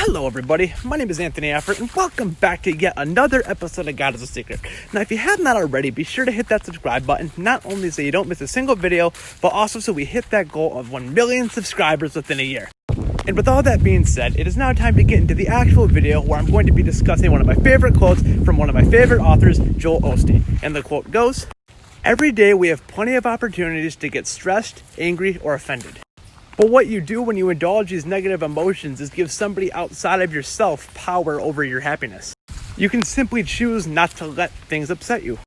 Hello everybody, my name is Anthony Effort and welcome back to yet another episode of God is a Secret. Now if you have not already, be sure to hit that subscribe button, not only so you don't miss a single video, but also so we hit that goal of 1 million subscribers within a year. And with all that being said, it is now time to get into the actual video where I'm going to be discussing one of my favorite quotes from one of my favorite authors, Joel Osteen. And the quote goes, "Every day we have plenty of opportunities to get stressed, angry, or offended. But what you do when you indulge these negative emotions is give somebody outside of yourself power over your happiness. You can simply choose not to let things upset you."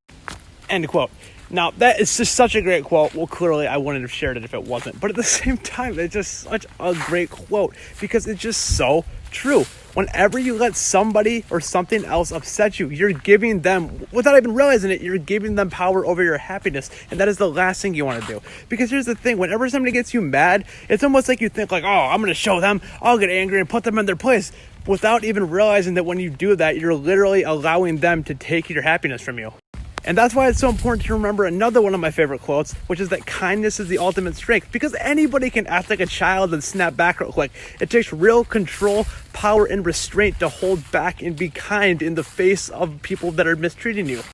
End quote. Now, that is just such a great quote. Well, clearly I wouldn't have shared it if it wasn't. But at the same time, it's just such a great quote because it's just so true. Whenever you let somebody or something else upset you, you're giving them, without even realizing it, you're giving them power over your happiness. And that is the last thing you want to do. Because here's the thing, whenever somebody gets you mad, it's almost like you think like, oh, I'm going to show them, I'll get angry and put them in their place. Without even realizing that when you do that, you're literally allowing them to take your happiness from you. And that's why it's so important to remember another one of my favorite quotes, which is that kindness is the ultimate strength. Because anybody can act like a child and snap back real quick. It takes real control, power, and restraint to hold back and be kind in the face of people that are mistreating you.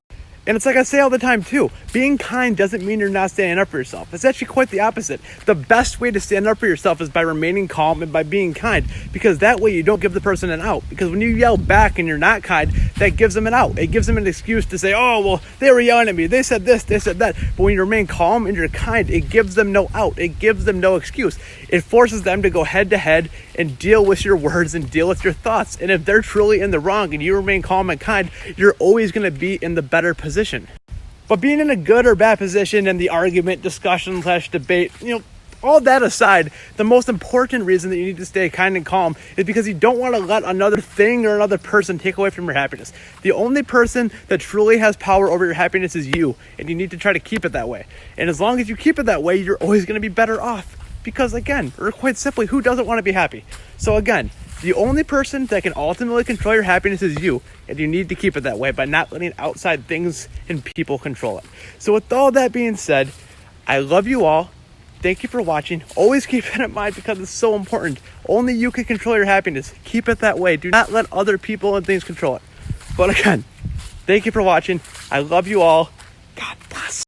And it's like I say all the time too, being kind doesn't mean you're not standing up for yourself. It's actually quite the opposite. The best way to stand up for yourself is by remaining calm and by being kind, because that way you don't give the person an out. Because when you yell back and you're not kind, that gives them an out. It gives them an excuse to say, oh, well, they were yelling at me. They said this, they said that. But when you remain calm and you're kind, it gives them no out. It gives them no excuse. It forces them to go head to head and deal with your words and deal with your thoughts. And if they're truly in the wrong and you remain calm and kind, you're always going to be in the better position. But being in a good or bad position in the argument, discussion / debate, all that aside, the most important reason that you need to stay kind and calm is because you don't want to let another thing or another person take away from your happiness. The only person that truly has power over your happiness is you, and you need to try to keep it that way. And as long as you keep it that way, you're always going to be better off. Because again, or quite simply, who doesn't want to be happy? So again, the only person that can ultimately control your happiness is you, and you need to keep it that way by not letting outside things and people control it. So with all that being said, I love you all. Thank you for watching. Always keep it in mind because it's so important. Only you can control your happiness. Keep it that way. Do not let other people and things control it. But again, thank you for watching. I love you all.